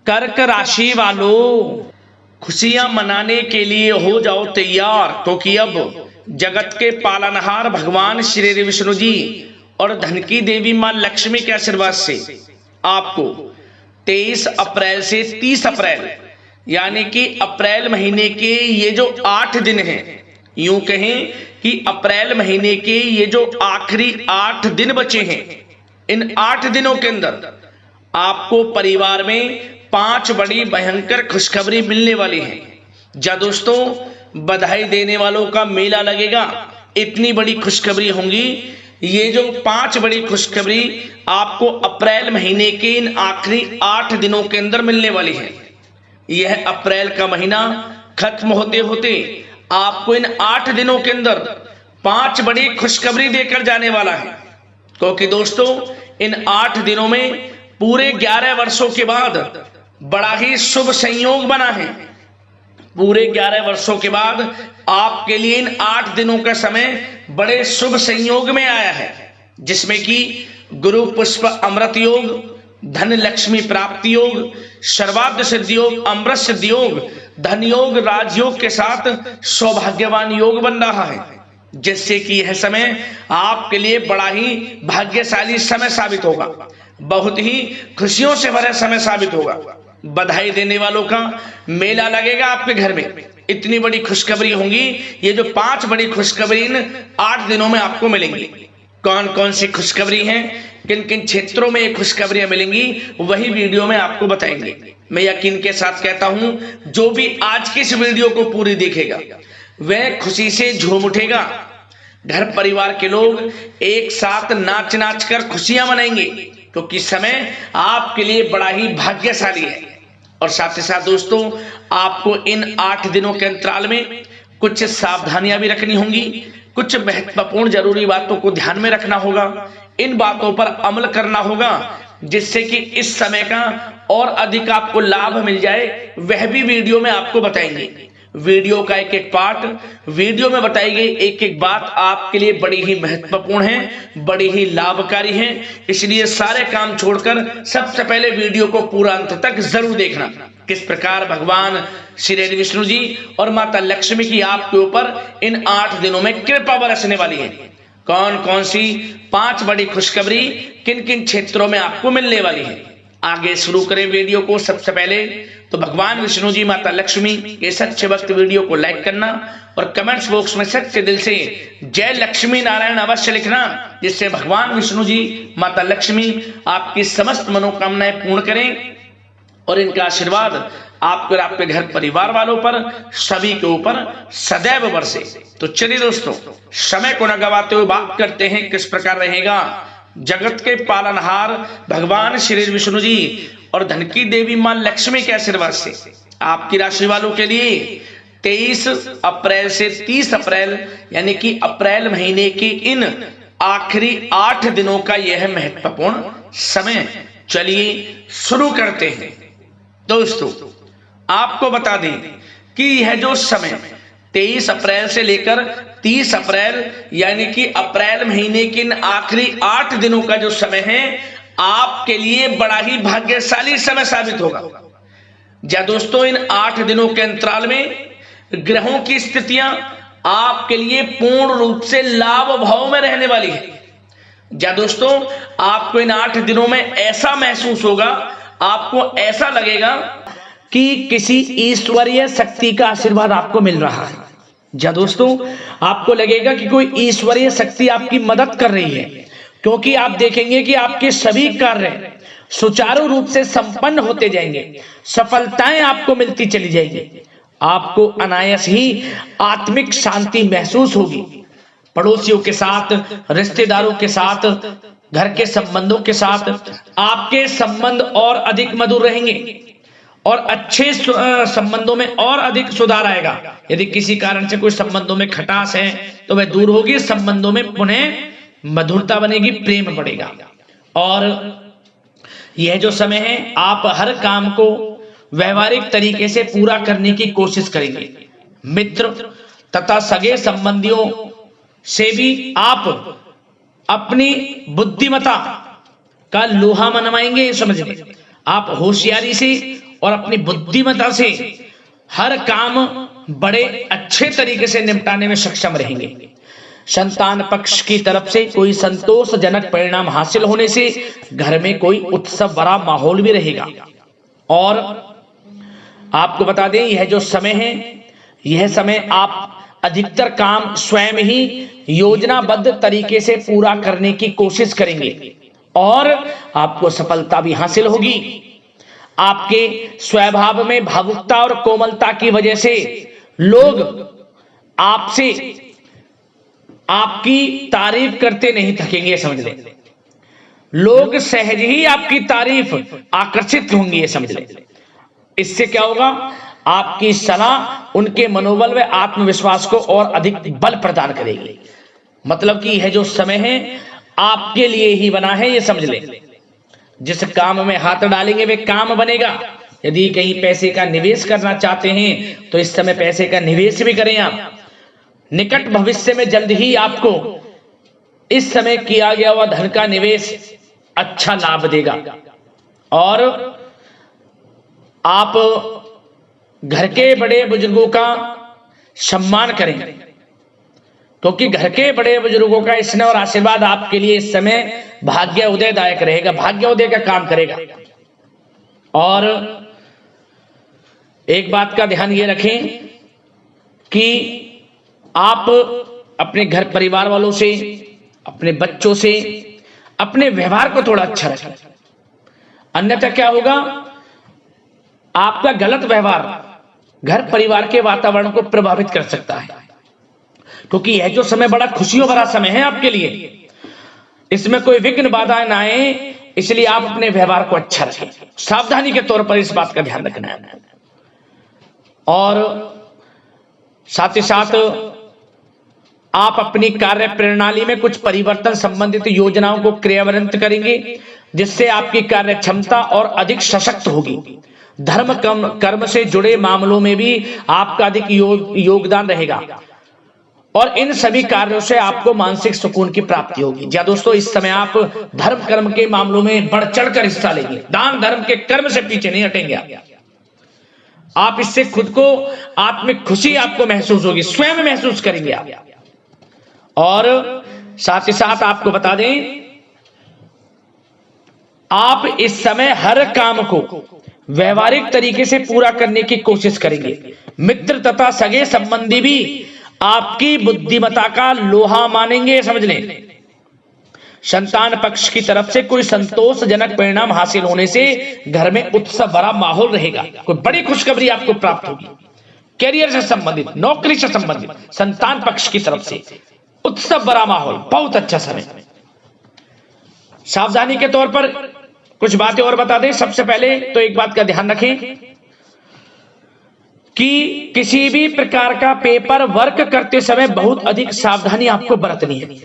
कर्क राशि वालों, खुशियां मनाने के लिए हो जाओ तैयार, क्योंकि अब जगत के पालनहार भगवान श्री विष्णु जी और धन की देवी मां लक्ष्मी के आशीर्वाद से आपको 23 अप्रैल से 30 अप्रैल यानी कि अप्रैल महीने के ये जो 8 दिन हैं, यूं कहें कि अप्रैल महीने के ये जो आखिरी 8 दिन बचे हैं, इन 8 दिनों के अंदर आपको परिवार में 5 बड़ी भयंकर खुशखबरी मिलने वाली है। जा दोस्तों, बधाई देने वालों का मेला लगेगा। इतनी बड़ी खुशखबरी होंगी। ये जो 5 बड़ी खुशखबरी आपको अप्रैल महीने के इन आखिरी 8 दिनों के अंदर मिलने वाली है। यह अप्रैल का महीना खत्म होते होते आपको इन 8 दिनों के अंदर 5 बड़ी खुशखबरी देकर जाने वाला है। क्योंकि दोस्तों, इन 8 दिनों में पूरे 11 वर्षों के बाद बड़ा ही शुभ संयोग बना है। पूरे 11 वर्षों के बाद आपके लिए इन 8 दिनों का समय बड़े शुभ संयोग में आया है, जिसमें कि गुरु पुष्प अमृत योग, धन लक्ष्मी प्राप्ति योग, सर्वार्थ सिद्धि योग, अमृत सिद्धि योग, धन योग, राजयोग के साथ सौभाग्यवान योग बन रहा है, जिससे कि यह समय आपके लिए बड़ा ही भाग्यशाली समय साबित होगा। बहुत ही खुशियों से भरा समय साबित होगा। बधाई देने वालों का मेला लगेगा आपके घर में। इतनी बड़ी खुशखबरी होंगी। ये जो 5 बड़ी खुशखबरी इन 8 दिनों में आपको मिलेंगी। कौन कौन सी खुशखबरी हैं, किन किन क्षेत्रों में ये खुशखबरियां मिलेंगी, वही वीडियो में आपको बताएंगे। मैं यकीन के साथ कहता हूं, जो भी आज की इस वीडियो को पूरी देखेगा वह खुशी से झूम उठेगा। घर परिवार के लोग एक साथ नाच नाच कर खुशियां मनाएंगे, क्योंकि समय आपके लिए बड़ा ही भाग्यशाली है। और साथ ही साथ दोस्तों, आपको इन 8 दिनों के अंतराल में कुछ सावधानियां भी रखनी होंगी। कुछ महत्वपूर्ण जरूरी बातों को ध्यान में रखना होगा। इन बातों पर अमल करना होगा, जिससे कि इस समय का और अधिक आपको लाभ मिल जाए, वह भी वीडियो में आपको बताएंगे। वीडियो का एक एक पार्ट, वीडियो में बताई गई एक एक बात आपके लिए बड़ी ही महत्वपूर्ण है, बड़ी ही लाभकारी है। इसलिए सारे काम छोड़कर सबसे पहले वीडियो को पूरा अंत तक जरूर देखना। किस प्रकार भगवान श्री विष्णु जी और माता लक्ष्मी की आपके ऊपर इन 8 दिनों में कृपा बरसने वाली है। कौन कौन सी 5 बड़ी खुशखबरी किन किन क्षेत्रों में आपको मिलने वाली है। आगे शुरू करें वीडियो को। सबसे पहले तो भगवान विष्णु जी, माता लक्ष्मी के सच्चे भक्त वीडियो को लाइक करना और कमेंट्स बॉक्स में सच्चे दिल से जय लक्ष्मी नारायण अवश्य लिखना, जिससे भगवान विष्णु जी, माता लक्ष्मी आपकी समस्त मनोकामनाएं पूर्ण करें और इनका आशीर्वाद आपके और आपके घर परिवार वालों पर, सभी के ऊपर सदैव बरसे। तो चलिए दोस्तों, समय को न गवाते हुए बात करते हैं किस प्रकार रहेगा जगत के पालनहार भगवान श्री विष्णु जी और धन की देवी मां लक्ष्मी के आशीर्वाद से आपकी राशि वालों के लिए 23 अप्रैल से 30 अप्रैल यानी कि अप्रैल महीने के इन आखिरी 8 दिनों का यह महत्वपूर्ण समय। चलिए शुरू करते हैं। दोस्तों, आपको बता दें कि यह जो समय 23 अप्रैल से लेकर 30 अप्रैल यानी कि अप्रैल महीने के इन आखिरी 8 दिनों का जो समय है, आपके लिए बड़ा ही भाग्यशाली समय साबित होगा। जा दोस्तों, इन 8 दिनों के अंतराल में ग्रहों की स्थितियां आपके लिए पूर्ण रूप से लाभ भाव में रहने वाली है। जा दोस्तों, आपको इन 8 दिनों में ऐसा महसूस होगा, आपको ऐसा लगेगा कि किसी ईश्वरीय शक्ति का आशीर्वाद आपको मिल रहा है। जा दोस्तों, आपको लगेगा कि कोई ईश्वरीय शक्ति आपकी मदद कर रही है, क्योंकि आप देखेंगे कि आपके सभी कार्य सुचारू रूप से संपन्न होते जाएंगे, सफलताएं आपको मिलती चली जाएंगी। आपको अनायास ही आत्मिक शांति महसूस होगी। पड़ोसियों के साथ, रिश्तेदारों के साथ, घर के संबंधों के साथ आपके संबंध और अधिक मधुर रहेंगे और अच्छे संबंधों में और अधिक सुधार आएगा। यदि किसी कारण से कोई संबंधों में खटास है तो वह दूर होगी, संबंधों में पुनः मधुरता बनेगी, प्रेम बढ़ेगा। और यह जो समय है, आप हर काम को व्यवहारिक तरीके से पूरा करने की कोशिश करेंगे। मित्र तथा सगे संबंधियों से भी आप अपनी बुद्धिमत्ता का लोहा मनवाएंगे। समझ लें, आप होशियारी से और अपनी बुद्धिमत्ता से हर काम बड़े अच्छे तरीके से निपटाने में सक्षम रहेंगे। संतान पक्ष की तरफ से कोई संतोषजनक परिणाम हासिल होने से घर में कोई उत्सव भरा माहौल भी रहेगा। और आपको बता दें, यह जो समय है, यह समय आप अधिकतर काम स्वयं ही योजनाबद्ध तरीके से पूरा करने की कोशिश करेंगे और आपको सफलता भी हासिल होगी। आपके स्वभाव में भावुकता और कोमलता की वजह से लोग आपसे आपकी तारीफ करते नहीं थकेंगे, समझ लें। लोग सहज ही आपकी तारीफ आकर्षित होंगी, ये समझ लें। इससे क्या होगा, आपकी सलाह उनके मनोबल व आत्मविश्वास को और अधिक बल प्रदान करेगी। मतलब कि यह जो समय है आपके लिए ही बना है, ये समझ लें। जिस काम में हाथ डालेंगे वे काम बनेगा। यदि कहीं पैसे का निवेश करना चाहते हैं तो इस समय पैसे का निवेश भी करें आप। निकट भविष्य में जल्द ही आपको इस समय किया गया हुआ धन का निवेश अच्छा लाभ देगा। और आप घर के बड़े बुजुर्गों का सम्मान करें, क्योंकि घर के बड़े बुजुर्गों का स्नेह और आशीर्वाद आपके लिए इस समय भाग्य उदयदायक रहेगा, भाग्य उदय का काम करेगा। और एक बात का ध्यान ये रखें कि आप अपने घर परिवार वालों से, अपने बच्चों से अपने व्यवहार को थोड़ा अच्छा रखें। अन्यथा क्या होगा, आपका गलत व्यवहार घर परिवार के वातावरण को प्रभावित कर सकता है। क्योंकि यह जो समय बड़ा खुशियों भरा समय है आपके लिए, इसमें कोई विघ्न बाधाएं ना आए, इसलिए आप अपने व्यवहार को अच्छा रखें। सावधानी के तौर पर इस बात का ध्यान रखना है। और साथ ही साथ आप अपनी कार्य प्रणाली में कुछ परिवर्तन संबंधित योजनाओं को क्रियान्वित करेंगे, जिससे आपकी कार्य क्षमता और अधिक सशक्त होगी। धर्म कर्म से जुड़े मामलों में भी आपका अधिक योगदान रहेगा और इन सभी कार्यों से आपको मानसिक सुकून की प्राप्ति होगी। जी दोस्तों, इस समय आप धर्म कर्म के मामलों में बढ़ चढ़कर हिस्सा लेंगे। दान धर्म के कर्म से पीछे नहीं हटेंगे आप। इससे खुद को आत्मिक खुशी आपको महसूस होगी, स्वयं महसूस करेंगे आप। और साथ ही साथ आपको बता दें, आप इस समय हर काम को व्यवहारिक तरीके से पूरा करने की कोशिश करेंगे। मित्र तथा सगे संबंधी भी आपकी बुद्धिमत्ता का लोहा मानेंगे, समझ लें। संतान पक्ष की तरफ से कोई संतोषजनक परिणाम हासिल होने से घर में उत्सव भरा माहौल रहेगा। कोई बड़ी खुशखबरी आपको प्राप्त होगी। कैरियर से संबंधित, नौकरी से संबंधित, संतान पक्ष की तरफ से उत्सव भरा माहौल, बहुत अच्छा समय। सावधानी के तौर पर कुछ बातें और बता दें। सबसे पहले तो एक बात का ध्यान रखें कि किसी भी प्रकार का पेपर वर्क करते समय बहुत अधिक सावधानी आपको बरतनी है।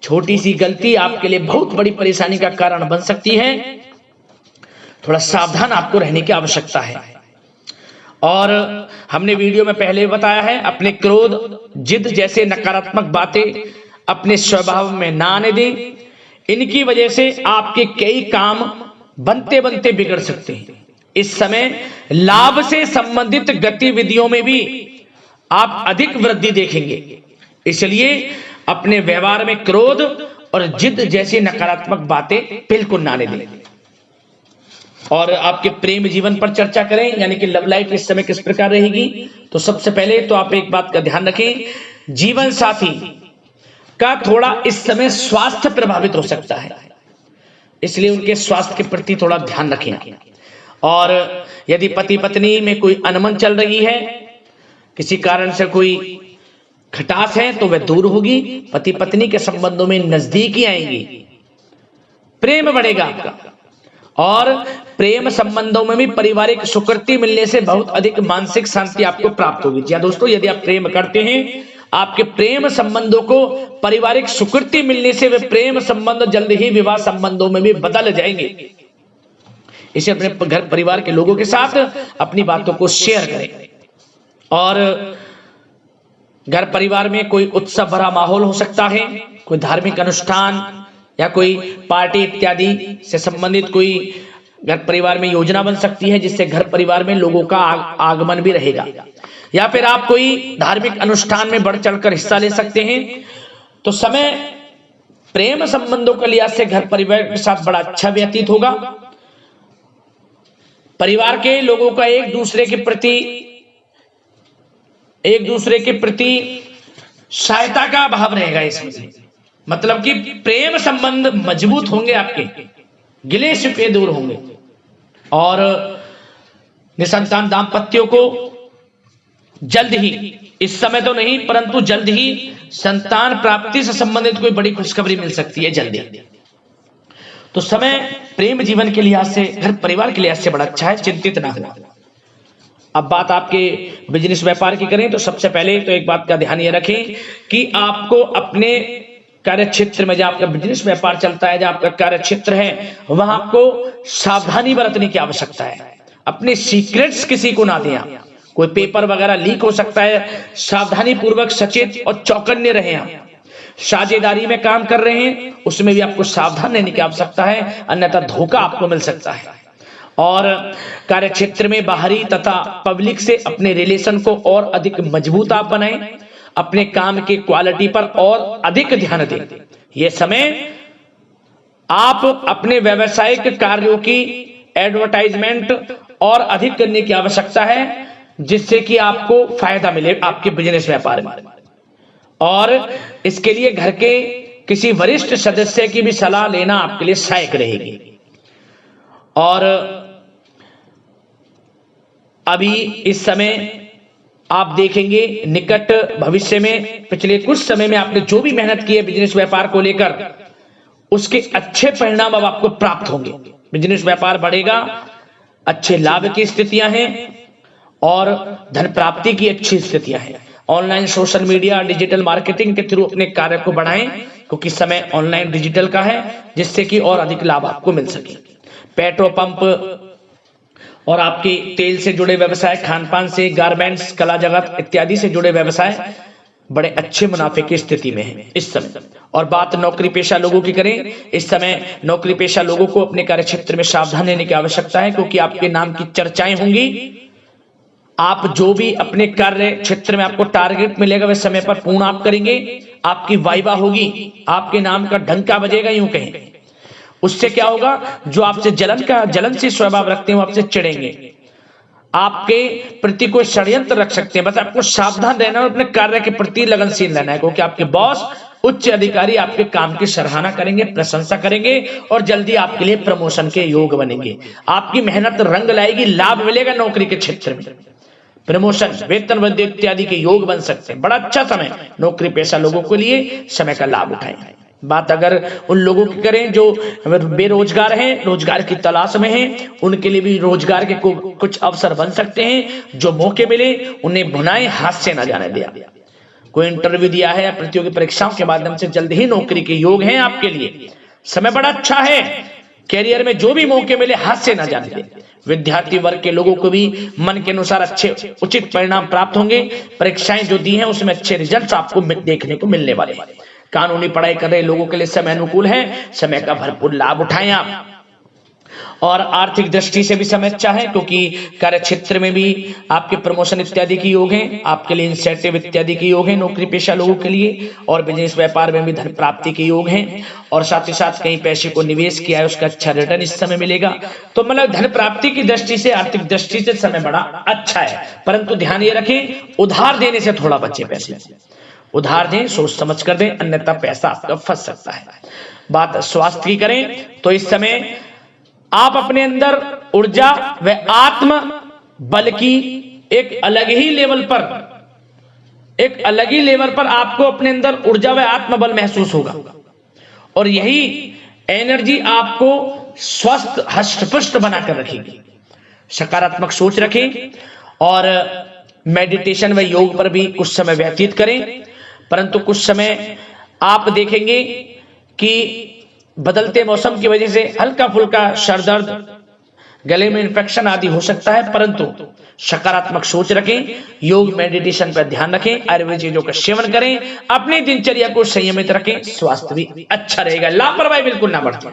छोटी सी गलती आपके लिए बहुत बड़ी परेशानी का कारण बन सकती है। थोड़ा सावधान आपको रहने की आवश्यकता है। और हमने वीडियो में पहले बताया है, अपने क्रोध, जिद जैसे नकारात्मक बातें अपने स्वभाव में ना आने दें। इनकी वजह से आपके कई काम बनते बनते बिगड़ सकते हैं। इस समय लाभ से संबंधित गतिविधियों में भी आप अधिक वृद्धि देखेंगे। इसलिए अपने व्यवहार में क्रोध और जिद जैसी नकारात्मक बातें बिल्कुल ना आने दें। और आपके प्रेम जीवन पर चर्चा करें, यानी कि लव लाइफ इस समय किस प्रकार रहेगी। तो सबसे पहले तो आप एक बात का ध्यान रखें, जीवन साथी का थोड़ा इस समय स्वास्थ्य प्रभावित हो सकता है, इसलिए उनके स्वास्थ्य के प्रति थोड़ा ध्यान रखें। और यदि पति पत्नी में कोई अनबन चल रही है, किसी कारण से कोई खटास है, तो वह दूर होगी। पति पत्नी के संबंधों में नजदीकी आएंगी, प्रेम बढ़ेगा आपका। और प्रेम संबंधों में भी पारिवारिक स्वीकृति मिलने से बहुत अधिक मानसिक शांति आपको प्राप्त होगी। जी दोस्तों, यदि आप प्रेम करते हैं, आपके प्रेम संबंधों को पारिवारिक स्वीकृति मिलने से वे प्रेम संबंध जल्द ही विवाह संबंधों में भी बदल जाएंगे। इसे अपने घर परिवार के लोगों के साथ अपनी बातों को शेयर करें। और घर परिवार में कोई उत्सव भरा माहौल हो सकता है, कोई धार्मिक अनुष्ठान या कोई पार्टी इत्यादि से संबंधित कोई घर परिवार में योजना बन सकती है जिससे घर परिवार में लोगों का आगमन भी रहेगा, या फिर आप कोई धार्मिक अनुष्ठान में बढ़ चढ़कर हिस्सा ले सकते हैं। तो समय प्रेम संबंधों के लिहाज से घर परिवार के साथ बड़ा अच्छा व्यतीत होगा। परिवार के लोगों का एक दूसरे के प्रति सहायता का भाव रहेगा इसमें, मतलब कि प्रेम संबंध मजबूत होंगे, आपके गिले शिकवे दूर होंगे। और निसंतान दाम्पत्यों को जल्द ही, इस समय तो नहीं परंतु जल्द ही संतान प्राप्ति से संबंधित कोई बड़ी खुशखबरी मिल सकती है जल्दी। तो समय प्रेम जीवन के लिहाज से, घर परिवार के लिहाज से बड़ा अच्छा है, चिंतित ना हो। अब बात आपके बिजनेस व्यापार की करें तो सबसे पहले तो एक बात का ध्यान ये रखें कि आपको अपने कार्य क्षेत्र में, जहां आपका बिजनेस व्यापार चलता है, जहां आपका कार्य क्षेत्र है, वहां आपको सावधानी बरतने की आवश्यकता है। अपने सीक्रेट्स किसी को ना दें। कोई पेपर वगैरह लीक हो सकता है, सावधानी पूर्वक सचेत और चौकन्ने रहें। आप साझेदारी में काम कर रहे हैं उसमें भी आपको सावधान रहने की आवश्यकता है, अन्यथा धोखा आपको मिल सकता है। और कार्य क्षेत्र में बाहरी तथा पब्लिक से अपने रिलेशन को और अधिक मजबूत आप बनाएं। अपने काम की क्वालिटी पर और अधिक ध्यान दें। यह समय आप अपने व्यावसायिक कार्यों की एडवर्टाइजमेंट और अधिक करने की आवश्यकता है, जिससे कि आपको फायदा मिले आपके बिजनेस व्यापार में। और इसके लिए घर के किसी वरिष्ठ सदस्य की भी सलाह लेना आपके लिए सहायक रहेगी। और अभी इस समय आप देखेंगे निकट भविष्य में, पिछले कुछ समय में आपने जो भी मेहनत की है बिजनेस व्यापार को लेकर, उसके अच्छे परिणाम अब आपको प्राप्त होंगे। बिजनेस व्यापार बढ़ेगा, अच्छे लाभ की स्थितियां हैं और धन प्राप्ति की अच्छी स्थितियां हैं। Online social media digital marketing के थ्रू अपने कार्य को बढ़ाएं, क्योंकि समय ऑनलाइन डिजिटल का है, जिससे कि और अधिक लाभ आपको मिल सके। पेट्रोल पंप और आपके तेल से जुड़े व्यवसाय, खान पान से, गारमेंट्स, कला जगत इत्यादि से जुड़े व्यवसाय बड़े अच्छे मुनाफे की स्थिति में है इस समय। और बात नौकरी पेशा लोगों की करें, इस समय नौकरी पेशा लोगों को अपने कार्य क्षेत्र में सावधान रहने की आवश्यकता है, क्योंकि आपके नाम की चर्चाएं होंगी। आप जो भी अपने कार्य क्षेत्र में आपको टारगेट मिलेगा वह समय पर पूर्ण आप करेंगे। आपकी वाइवा होगी, आपके नाम का डंका बजेगा, यूं कहें। उससे क्या होगा, जो आपसे जलन से स्वभाव रखते हैं वो आपसे चिढ़ेंगे, आपके प्रति कोई षड्यंत्र रख सकते हैं। बस आपको सावधान रहना और अपने कार्य के प्रति लगनशील रहना है, क्योंकि आपके बॉस, उच्च अधिकारी आपके काम की सराहना करेंगे, प्रशंसा करेंगे और जल्दी आपके लिए प्रमोशन के योग बनेंगे। आपकी मेहनत रंग लाएगी, लाभ मिलेगा नौकरी के क्षेत्र में, प्रमोशन, वेतन वृद्धि इत्यादि के योग बन सकते हैं। बड़ा अच्छा समय नौकरी पेशा लोगों के लिए, समय का लाभ उठाएं। बात अगर उन लोगों की करें जो बेरोजगार हैं, रोजगार की तलाश में हैं, उनके लिए भी रोजगार के कुछ अवसर बन सकते हैं। जो मौके मिले उन्हें भुनाएं, हाथ से ना जाने दिया। कोई इंटरव्यू दिया है या प्रतियोगी परीक्षाओं के माध्यम से जल्द ही नौकरी के योग हैं आपके लिए। समय बड़ा अच्छा है, कैरियर में जो भी मौके मिले हाथ से ना जाने दें। विद्यार्थी वर्ग के लोगों को भी मन के अनुसार अच्छे उचित परिणाम प्राप्त होंगे। परीक्षाएं जो दी हैं उसमें अच्छे रिजल्ट आपको देखने को मिलने वाले हैं। कानूनी पढ़ाई कर रहे लोगों के लिए समय अनुकूल है, समय का भरपूर लाभ उठाएं आप। और आर्थिक दृष्टि से भी समय अच्छा है, क्योंकि कार्य क्षेत्र में भी आपके प्रमोशन इत्यादि के योग हैं, आपके लिए इंसेंटिव इत्यादि के योग हैं नौकरी पेशा लोगों के लिए। और बिजनेस व्यापार में भी धन प्राप्ति के योग हैं, और साथ ही साथ कहीं पैसे को निवेश किया है उसका अच्छा रिटर्न इस समय मिलेगा। तो मतलब धन प्राप्ति की दृष्टि से, आर्थिक दृष्टि से समय बड़ा अच्छा है। परंतु ध्यान ये रखें, उधार देने से थोड़ा बचे। पैसे उधार दें, सोच समझ कर दें, अन्यथा पैसा आपका फंस सकता है। बात स्वास्थ्य की करें तो इस समय आप अपने अंदर ऊर्जा व आत्म बल की एक अलग ही लेवल पर आपको अपने अंदर ऊर्जा व आत्म बल महसूस होगा। और यही एनर्जी आपको स्वस्थ हष्ट-पुष्ट बनाकर रखेगी। सकारात्मक सोच रखें और मेडिटेशन व योग पर भी कुछ समय व्यतीत करें। परंतु कुछ समय आप देखेंगे कि बदलते मौसम की वजह से हल्का फुल्का सर दर्द, गले में इंफेक्शन आदि हो सकता है, परंतु सकारात्मक सोच रखें, योग मेडिटेशन पर ध्यान रखें, आयुर्वेद चीजों का सेवन करें, अपनी दिनचर्या को संयमित रखें, स्वास्थ्य भी अच्छा रहेगा। लापरवाही बिल्कुल ना बरतें।